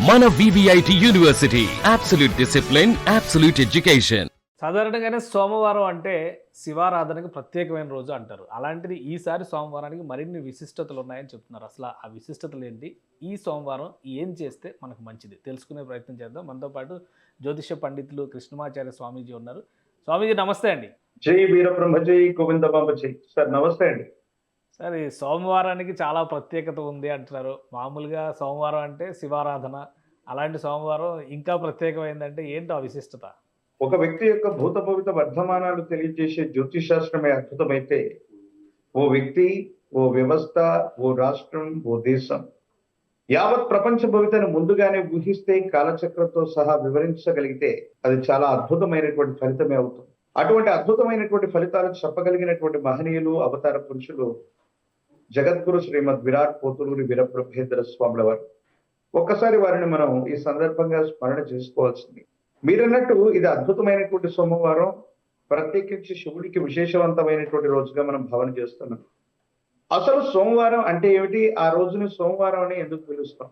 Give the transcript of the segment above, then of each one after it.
మన VVIT university absolute discipline, absolute education. సాధారణంగానే సోమవారం అంటే శివారాధనకి ప్రత్యేకమైన రోజు అంటారు. అలాంటిది ఈసారి సోమవారానికి మరిన్ని విశిష్టతలు ఉన్నాయని చెప్తున్నారు. అసలు ఆ విశిష్టతలు ఏంటి? ఈ సోమవారం ఏం చేస్తే మనకు మంచిది తెలుసుకునే ప్రయత్నం చేద్దాం. మనతో పాటు జ్యోతిష పండితులు కృష్ణమాచార్య స్వామీజీ ఉన్నారు. స్వామీజీ నమస్తే అండి. జై వీరబ్రహ్మ జై గోవిందబాబ జై. సార్ నమస్తే అండి. సార్, ఈ సోమవారానికి చాలా ప్రత్యేకత ఉంది అంటున్నారు. మామూలుగా సోమవారం అంటే శివారాధన, అలాంటి సోమవారం ఇంకా ప్రత్యేకమైందంటే ఏంటో ఆ విశిష్టత? ఒక వ్యక్తి యొక్క భూత భవిత వర్ధమానాలు తెలియజేసే జ్యోతిష్ శాస్త్రమే అద్భుతమైతే, ఓ వ్యక్తి, ఓ వ్యవస్థ, ఓ రాష్ట్రం, ఓ దేశం యావత్ ప్రపంచ భవితను ముందుగానే ఊహిస్తే కాలచక్రంతో సహా వివరించగలిగితే అది చాలా అద్భుతమైనటువంటి ఫలితమే అవుతుంది. అటువంటి అద్భుతమైనటువంటి ఫలితాలు చెప్పగలిగినటువంటి మహనీయులు, అవతార పురుషులు జగద్గురు శ్రీమద్ విరాట్ పోతులూరి వీరబ్రహ్మేంద్ర స్వాముల వారు. ఒక్కసారి వారిని మనం ఈ సందర్భంగా స్మరణ చేసుకోవాల్సింది. మీరన్నట్టు ఇది అద్భుతమైనటువంటి సోమవారం, ప్రత్యేకించి శివుడికి విశేషవంతమైనటువంటి రోజుగా మనం భావన చేస్తున్నాం. అసలు సోమవారం అంటే ఏమిటి? ఆ రోజుని సోమవారం అని ఎందుకు పిలుస్తాం?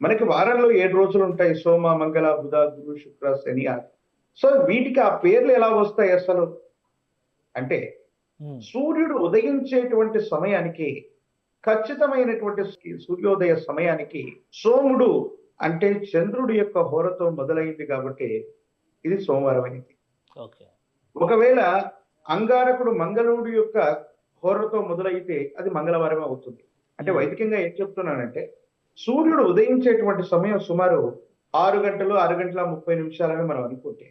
మనకి వారంలో 7 రోజులు ఉంటాయి. సోమ, మంగళ, బుధ, గురు, శుక్ర, శని, ఆది. సో వీటికి ఆ పేర్లు ఎలా వస్తాయి అసలు అంటే, సూర్యుడు ఉదయించేటువంటి సమయానికి, ఖచ్చితమైనటువంటి సూర్యోదయ సమయానికి సోముడు అంటే చంద్రుడి యొక్క హోరతో మొదలైంది కాబట్టి ఇది సోమవారం అయింది. ఒకవేళ అంగారకుడు మంగళుడి యొక్క హోరతో మొదలైతే అది మంగళవారమే అవుతుంది. అంటే వైదికంగా ఏం చెప్తున్నానంటే, సూర్యుడు ఉదయించేటువంటి సమయం సుమారు 6 గంటలు 6:30 మనం అనుకుంటే,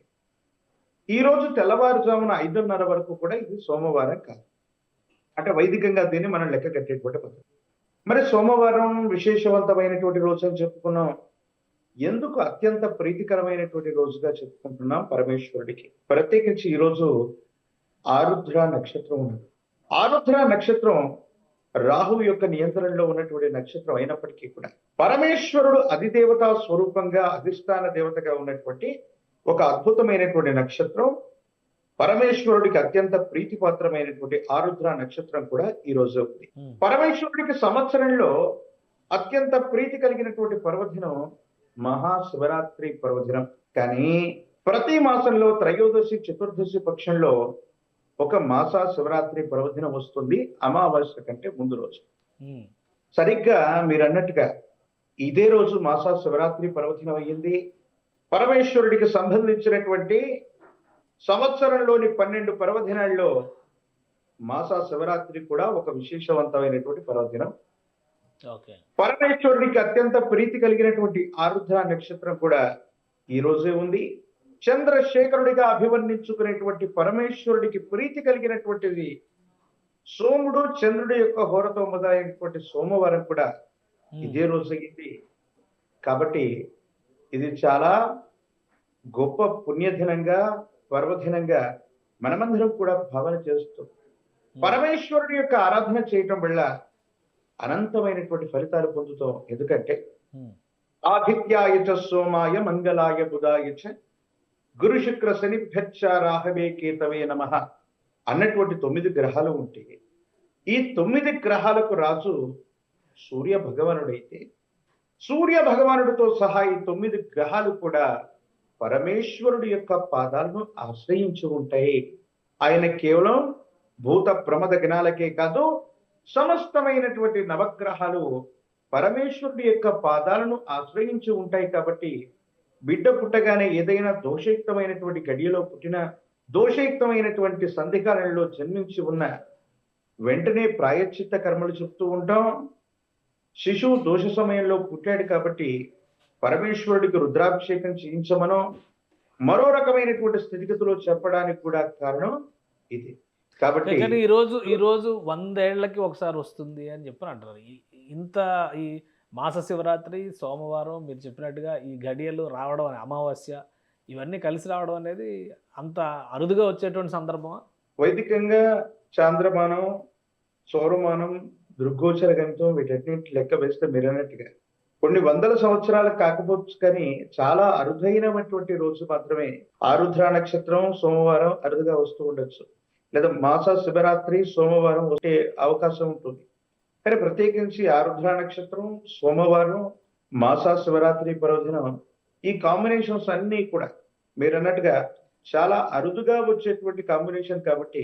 ఈ రోజు తెల్లవారుజామున 5:30 వరకు కూడా ఇది సోమవారం కాదు. అంటే వైదికంగా దీన్ని మనం లెక్క కట్టేటువంటి పద్ధతి. మరి సోమవారం విశేషవంతమైనటువంటి రోజు అని చెప్పుకున్నాం. ఎందుకు అత్యంత ప్రీతికరమైనటువంటి రోజుగా చెప్పుకుంటున్నాం? పరమేశ్వరుడికి ప్రత్యేకించి ఈరోజు ఆరుద్ర నక్షత్రం ఉన్నది. ఆరుద్ర నక్షత్రం రాహు యొక్క నియంత్రణలో ఉన్నటువంటి నక్షత్రం అయినప్పటికీ కూడా పరమేశ్వరుడు అధిదేవతా స్వరూపంగా, అధిష్టాన దేవతగా ఉన్నటువంటి ఒక అద్భుతమైనటువంటి నక్షత్రం, పరమేశ్వరుడికి అత్యంత ప్రీతిపాత్రమైనటువంటి ఆరుద్ర నక్షత్రం కూడా ఈ రోజు ఉంది. పరమేశ్వరుడికి సంవత్సరంలో అత్యంత ప్రీతి కలిగినటువంటి పర్వదినం మహాశివరాత్రి పర్వదినం. కానీ ప్రతి మాసంలో త్రయోదశి, చతుర్దశి పక్షంలో ఒక మాస శివరాత్రి పర్వదినం వస్తుంది, అమావాస్య కంటే ముందు రోజు. సరిగ్గా మీరు అన్నట్టుగా ఇదే రోజు మాస శివరాత్రి పర్వదినం అయ్యింది. పరమేశ్వరుడికి సంబంధించినటువంటి సంవత్సరంలోని 12 పర్వదినాల్లో మాస శివరాత్రి కూడా ఒక విశేషవంతమైనటువంటి పర్వదినం. పరమేశ్వరుడికి అత్యంత ప్రీతి కలిగినటువంటి ఆరుద్ర నక్షత్రం కూడా ఈ రోజే ఉంది. చంద్రశేఖరుడిగా అభివర్ణించుకునేటువంటి పరమేశ్వరుడికి ప్రీతి కలిగినటువంటిది సోముడు, చంద్రుడి యొక్క హోరతో మొదలైనటువంటి సోమవారం కూడా ఇదే రోజు అయింది. కాబట్టి ఇది చాలా గొప్ప పుణ్యదినంగా, పర్వదినంగా మనమందరం కూడా భావన చేస్తూ పరమేశ్వరుడి యొక్క ఆరాధన చేయటం వల్ల అనంతమైనటువంటి ఫలితాలు పొందుతాం. ఎందుకంటే ఆదిత్యాయ చ సోమాయ మంగళాయ బుధాయ చ గురు శుక్ర శనిభ్యచ్చ రాహవే కేతవే నమః అన్నటువంటి 9 గ్రహాలు ఉంటే, ఈ 9 గ్రహాలకు రాజు సూర్య భగవానుడైతే, సూర్య భగవానుడితో సహా ఈ 9 గ్రహాలు కూడా పరమేశ్వరుడి యొక్క పాదాలను ఆశ్రయించి ఉంటాయి. ఆయన కేవలం భూత ప్రమద గణాలకే కాదు, సమస్తమైనటువంటి నవగ్రహాలు పరమేశ్వరుడి యొక్క పాదాలను ఆశ్రయించి ఉంటాయి. కాబట్టి బిడ్డ పుట్టగానే ఏదైనా దోషయుక్తమైనటువంటి గడియలో పుట్టిన, దోషయుక్తమైనటువంటి సంధికాలంలో జన్మించి ఉన్న వెంటనే ప్రాయశ్చిత్త కర్మలు చెప్తూ ఉంటాం. శిశువు దోష సమయంలో పుట్టాడు కాబట్టి పరమేశ్వరుడికి రుద్రాభిషేకం చేయించమనో, మరో రకమైనటువంటి స్థితిగతిలో చెప్పడానికి కూడా కారణం ఇది. కాబట్టి ఈ రోజు 100 ఏళ్లకి ఒకసారి వస్తుంది అని చెప్పని అంటారు. ఇంత ఈ మాస శివరాత్రి, సోమవారం, మీరు చెప్పినట్టుగా ఈ గడియలు రావడం, అమావాస్య, ఇవన్నీ కలిసి రావడం అనేది అంత అరుదుగా వచ్చేటువంటి సందర్భమా? వైదికంగా చాంద్రమానం, సౌరమానం, దృగ్గోచర గణితం వీటన్నింటి లెక్క వేస్తే మీరు అన్నట్టుగా కొన్ని వందల సంవత్సరాలు కాకపోవచ్చు, కానీ చాలా అరుదైనటువంటి రోజు మాత్రమే ఆరుద్ర నక్షత్రం సోమవారం అరుదుగా వస్తూ ఉండొచ్చు, లేదా మాస శివరాత్రి సోమవారం వచ్చే అవకాశం ఉంటుంది. కానీ ప్రత్యేకించి ఆరుద్ర నక్షత్రం సోమవారం మాసా శివరాత్రి పర్వదినం ఈ కాంబినేషన్స్ అన్నీ కూడా మీరు అన్నట్టుగా చాలా అరుదుగా వచ్చేటువంటి కాంబినేషన్ కాబట్టి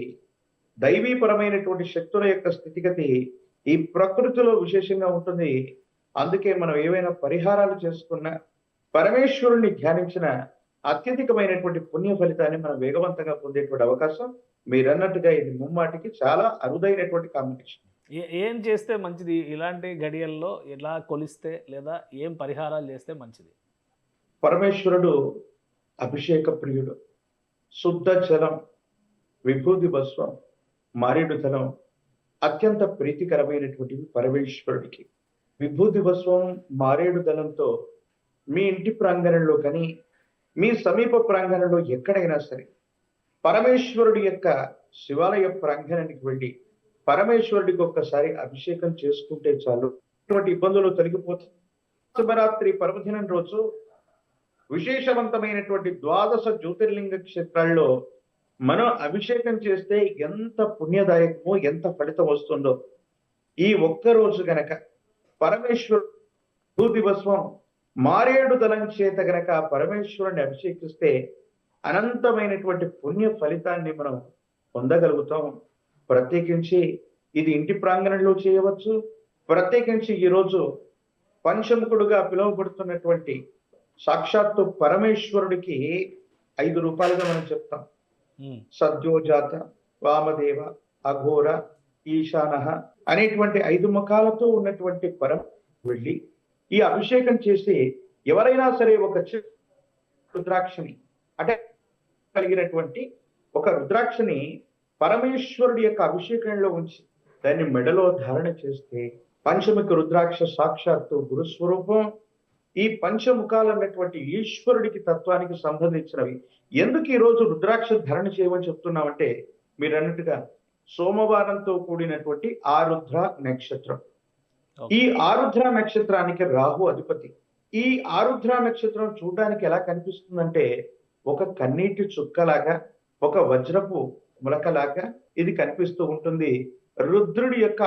దైవీపరమైనటువంటి శక్తుల యొక్క స్థితిగతి ఈ ప్రకృతిలో విశేషంగా ఉంటుంది. అందుకే మనం ఏవైనా పరిహారాలు చేసుకున్న పరమేశ్వరుణ్ణి ధ్యానించిన అత్యధికమైనటువంటి పుణ్య ఫలితాన్ని మనం వేగవంతంగా పొందేటువంటి అవకాశం మీరన్నట్టుగా ఇది ముమ్మాటికి చాలా అరుదైనటువంటి కాంబినేషన్. ఏం చేస్తే మంచిది ఇలాంటి గడియల్లో, ఎలా కొలిస్తే లేదా ఏం పరిహారాలు చేస్తే మంచిది? పరమేశ్వరుడు అభిషేక ప్రియుడు. శుద్ధ జలం, విభూతి భస్వం, మారేడు దళం అత్యంత ప్రీతికరమైనటువంటివి పరమేశ్వరుడికి. విభూతి భస్వం, మారేడు దళంతో మీ ఇంటి ప్రాంగణంలో కానీ మీ సమీప ప్రాంగణంలో ఎక్కడైనా సరే పరమేశ్వరుడి యొక్క శివాలయ ప్రాంగణానికి వెళ్ళి పరమేశ్వరుడికి ఒక్కసారి అభిషేకం చేసుకుంటే చాలు, ఇటువంటి ఇబ్బందులు తొలగిపోతాయి. శివరాత్రి పర్వదినం రోజు విశేషవంతమైనటువంటి 12 జ్యోతిర్లింగ క్షేత్రాల్లో మనం అభిషేకం చేస్తే ఎంత పుణ్యదాయకమో, ఎంత ఫలితం వస్తుందో. ఈ ఒక్కరోజు గనక పరమేశ్వరుడు దివస్వం మారేడు దళం చేత గనక పరమేశ్వరుని అభిషేకిస్తే అనంతమైనటువంటి పుణ్య ఫలితాన్ని మనం పొందగలుగుతాం. ప్రత్యేకించి ఇది ఇంటి ప్రాంగణంలో చేయవచ్చు. ప్రత్యేకించి ఈరోజు పంచముఖుడుగా పిలువబడుతున్నటువంటి సాక్షాత్తు పరమేశ్వరుడికి 5 రూపాయలుగా మనం చెప్తాం. సద్యోజాత, వామదేవ, అఘోర, ఈశాన అనేటువంటి 5 ముఖాలతో ఉన్నటువంటి పరం వెళ్ళి ఈ అభిషేకం చేసి ఎవరైనా సరే ఒక రుద్రాక్షని అంటే కలిగినటువంటి ఒక రుద్రాక్షని పరమేశ్వరుడి యొక్క అభిషేకంలో ఉంచి దాన్ని మెడలో ధారణ చేస్తే పంచముఖ రుద్రాక్ష సాక్షాత్తు గురుస్వరూపం. ఈ పంచముఖాలు అన్నటువంటి ఈశ్వరుడికి తత్వానికి సంబంధించినవి. ఎందుకు ఈ రోజు రుద్రాక్ష ధారణ చేయమని చెప్తున్నామంటే మీరు అన్నట్టుగా సోమవారంతో కూడినటువంటి ఆరుద్ర నక్షత్రం. ఈ ఆరుద్ర నక్షత్రానికి రాహు అధిపతి. ఈ ఆరుద్ర నక్షత్రం చూడడానికి ఎలా కనిపిస్తుందంటే ఒక కన్నీటి చుక్కలాగా, ఒక వజ్రపు ములకలాగా ఇది కనిపిస్తూ ఉంటుంది. రుద్రుడి యొక్క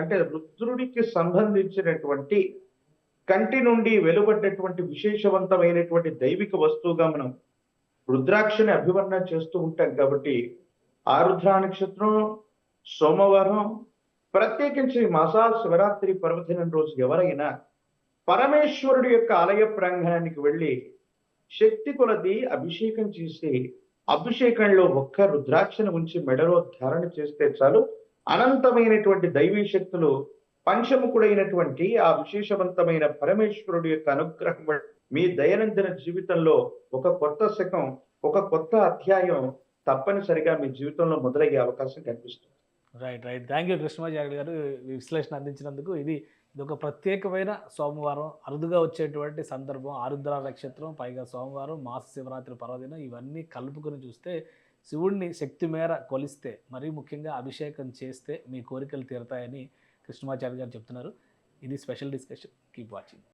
అంటే రుద్రుడికి సంబంధించినటువంటి కంటి నుండి వెలువడ్డటువంటి విశేషవంతమైనటువంటి దైవిక వస్తువుగా మనం రుద్రాక్షని అభివర్ణన చేస్తూ ఉంటాం. కాబట్టి ఆరుద్ర నక్షత్రం సోమవారం ప్రత్యేకించి మాసా శివరాత్రి పర్వదినం రోజు ఎవరైనా పరమేశ్వరుడి యొక్క ఆలయ ప్రాంగణానికి వెళ్ళి శక్తి కొలది అభిషేకం చేసి అభిషేకంలో ఒక్క రుద్రాక్షను ఉంచి మెడలో ధారణ చేస్తే చాలు, అనంతమైనటువంటి దైవీ శక్తులు పంచముఖుడైనటువంటి ఆ విశేషవంతమైన పరమేశ్వరుడి యొక్క అనుగ్రహం మీ దైనందిన జీవితంలో ఒక కొత్త శకం, ఒక కొత్త అధ్యాయం తప్పనిసరిగా మీ జీవితంలో మొదలయ్యే అవకాశం కనిపిస్తుంది. రైట్. థ్యాంక్ యూ కృష్ణమాచార్య గారు విశ్లేషణ అందించినందుకు. ఇది ఒక ప్రత్యేకమైన సోమవారం, అరుదుగా వచ్చేటువంటి సందర్భం, ఆరుద్ర నక్షత్రం, పైగా సోమవారం, మాస శివరాత్రి పర్వదినం, ఇవన్నీ కలుపుకొని చూస్తే శివుడిని శక్తి మేర కొలిస్తే, మరీ ముఖ్యంగా అభిషేకం చేస్తే మీ కోరికలు తీరతాయని కృష్ణమాచార్య గారు చెప్తున్నారు. ఇది స్పెషల్ డిస్కషన్. Keep watching.